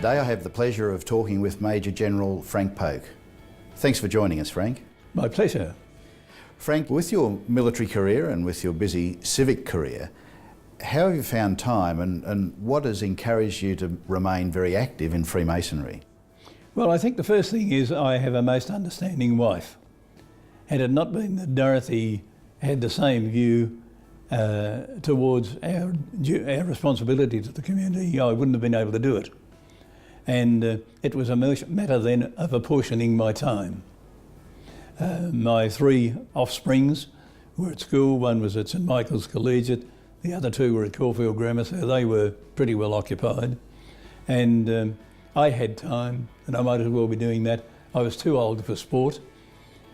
Today I have the pleasure of talking with Major General Frank Polk. Thanks for joining us, Frank. My pleasure. Frank, with your military career and with your busy civic career, how have you found time and what has encouraged you to remain very active in Freemasonry? Well, I think the first thing is I have a most understanding wife. Had it not been that Dorothy had the same view towards our responsibility to the community, I wouldn't have been able to do it. And it was a matter then of apportioning my time. My three offsprings were at school. One was at St Michael's Collegiate, the other two were at Caulfield Grammar, so they were pretty well occupied. And I had time, and I might as well be doing that. I was too old for sport,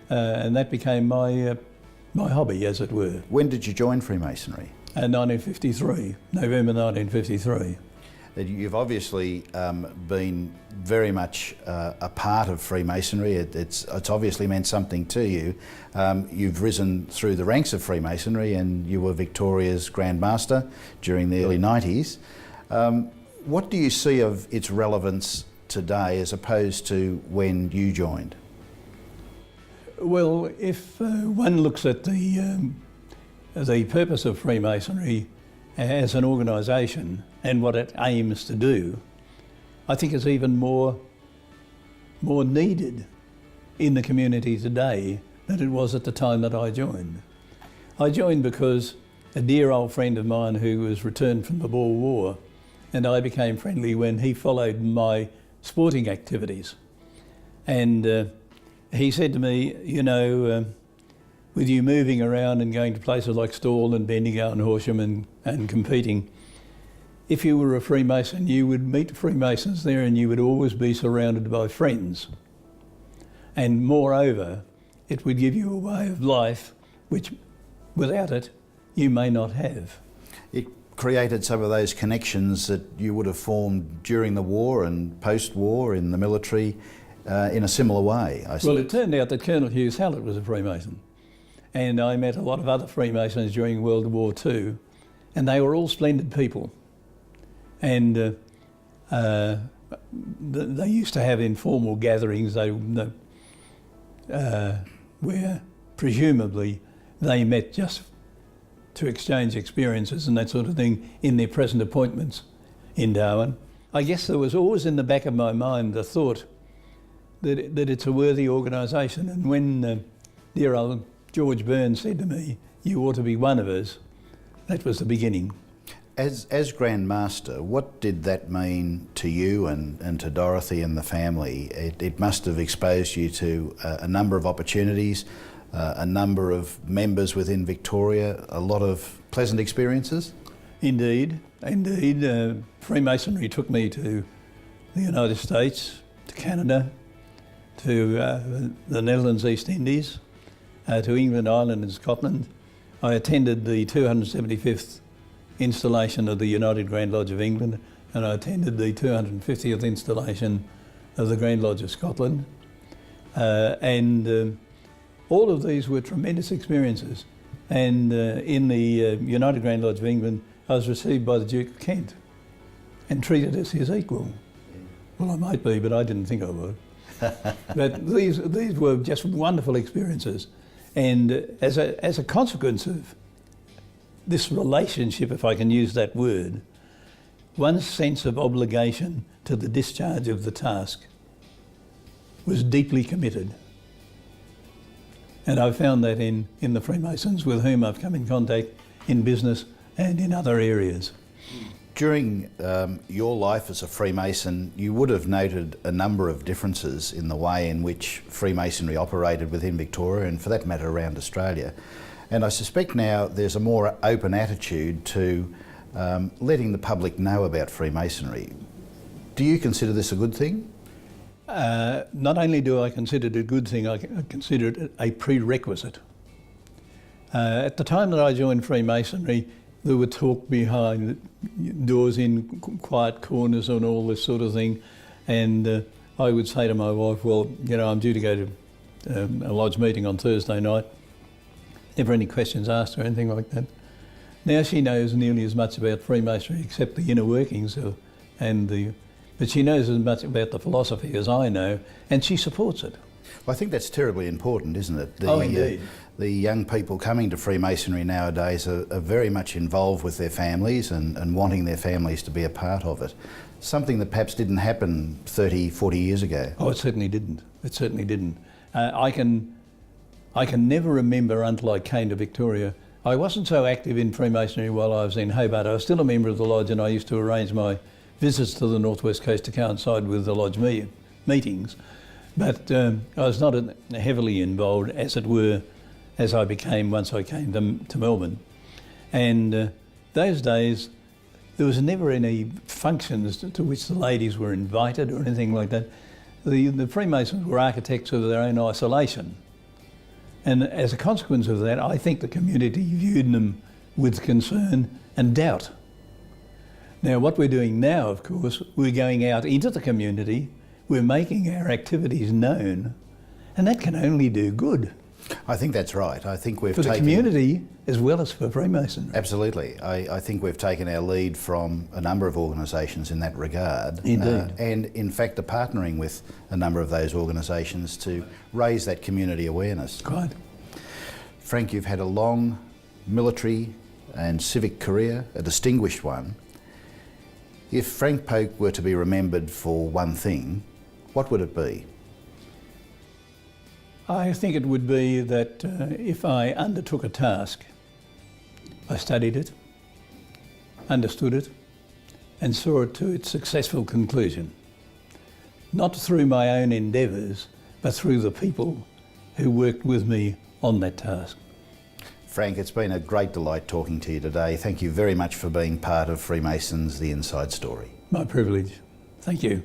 and that became my hobby, as it were. When did you join Freemasonry? 1953, November 1953. You've obviously been very much a part of Freemasonry. It's obviously meant something to you. You've risen through the ranks of Freemasonry and you were Victoria's Grand Master during the early 90s. What do you see of its relevance today as opposed to when you joined? Well, if one looks at the purpose of Freemasonry as an organisation and what it aims to do, I think it's even more needed in the community today than it was at the time that I joined. I joined because a dear old friend of mine who was returned from the Boer War and I became friendly when he followed my sporting activities. And he said to me, you know, with you moving around and going to places like Stawell and Bendigo and Horsham and competing, if you were a Freemason, you would meet Freemasons there and you would always be surrounded by friends. And moreover, it would give you a way of life which, without it, you may not have. It created some of those connections that you would have formed during the war and post-war in the military in a similar way, I suppose. Well, it turned out that Colonel Hughes-Hallett was a Freemason. And I met a lot of other Freemasons during World War II, and they were all splendid people. And they used to have informal gatherings where presumably they met just to exchange experiences and that sort of thing in their present appointments in Darwin. I guess there was always in the back of my mind the thought that it's a worthy organisation. And when dear old George Burns said to me, you ought to be one of us, that was the beginning. As Grand Master, what did that mean to you and to Dorothy and the family? It must have exposed you to a number of opportunities, a number of members within Victoria, a lot of pleasant experiences? Indeed. Freemasonry took me to the United States, to Canada, to the Netherlands, East Indies, to England, Ireland and Scotland. I attended the 275th installation of the United Grand Lodge of England, and I attended the 250th installation of the Grand Lodge of Scotland. All of these were tremendous experiences. And in the United Grand Lodge of England, I was received by the Duke of Kent and treated as his equal. Well, I might be, but I didn't think I would. But these were just wonderful experiences. And as a consequence of this relationship, if I can use that word, one's sense of obligation to the discharge of the task was deeply committed. And I've found that in the Freemasons with whom I've come in contact in business and in other areas. During your life as a Freemason, you would have noted a number of differences in the way in which Freemasonry operated within Victoria and for that matter around Australia. And I suspect now there's a more open attitude to letting the public know about Freemasonry. Do you consider this a good thing? Not only do I consider it a good thing, I consider it a prerequisite. At the time that I joined Freemasonry, there were talk behind doors in quiet corners and all this sort of thing. And I would say to my wife, well, you know, I'm due to go to a lodge meeting on Thursday night. Never any questions asked or anything like that. Now she knows nearly as much about Freemasonry except the inner workings and the but she knows as much about the philosophy as I know, and she supports it. Well, I think that's terribly important, isn't it? Indeed. The young people coming to Freemasonry nowadays are very much involved with their families and wanting their families to be a part of it. Something that perhaps didn't happen 30, 40 years ago. Oh, it certainly didn't. It certainly didn't. I can never remember until I came to Victoria. I wasn't so active in Freemasonry while I was in Hobart. I was still a member of the lodge, and I used to arrange my visits to the North West Coast to coincide with the lodge meetings. But I was not heavily involved, as it were, as I became once I came to Melbourne. And those days, there was never any functions to which the ladies were invited or anything like that. The Freemasons were architects of their own isolation. And as a consequence of that, I think the community viewed them with concern and doubt. Now, what we're doing now, of course, we're going out into the community, we're making our activities known, and that can only do good. I think that's right. I think we've for the community as well as for Freemasonry. Absolutely. I think we've taken our lead from a number of organisations in that regard. Indeed. And in fact are partnering with a number of those organisations to raise that community awareness. Right. Frank, you've had a long military and civic career, a distinguished one. If Frank Polk were to be remembered for one thing, what would it be? I think it would be that if I undertook a task, I studied it, understood it, and saw it to its successful conclusion. Not through my own endeavours, but through the people who worked with me on that task. Frank, it's been a great delight talking to you today. Thank you very much for being part of Freemasons, The Inside Story. My privilege. Thank you.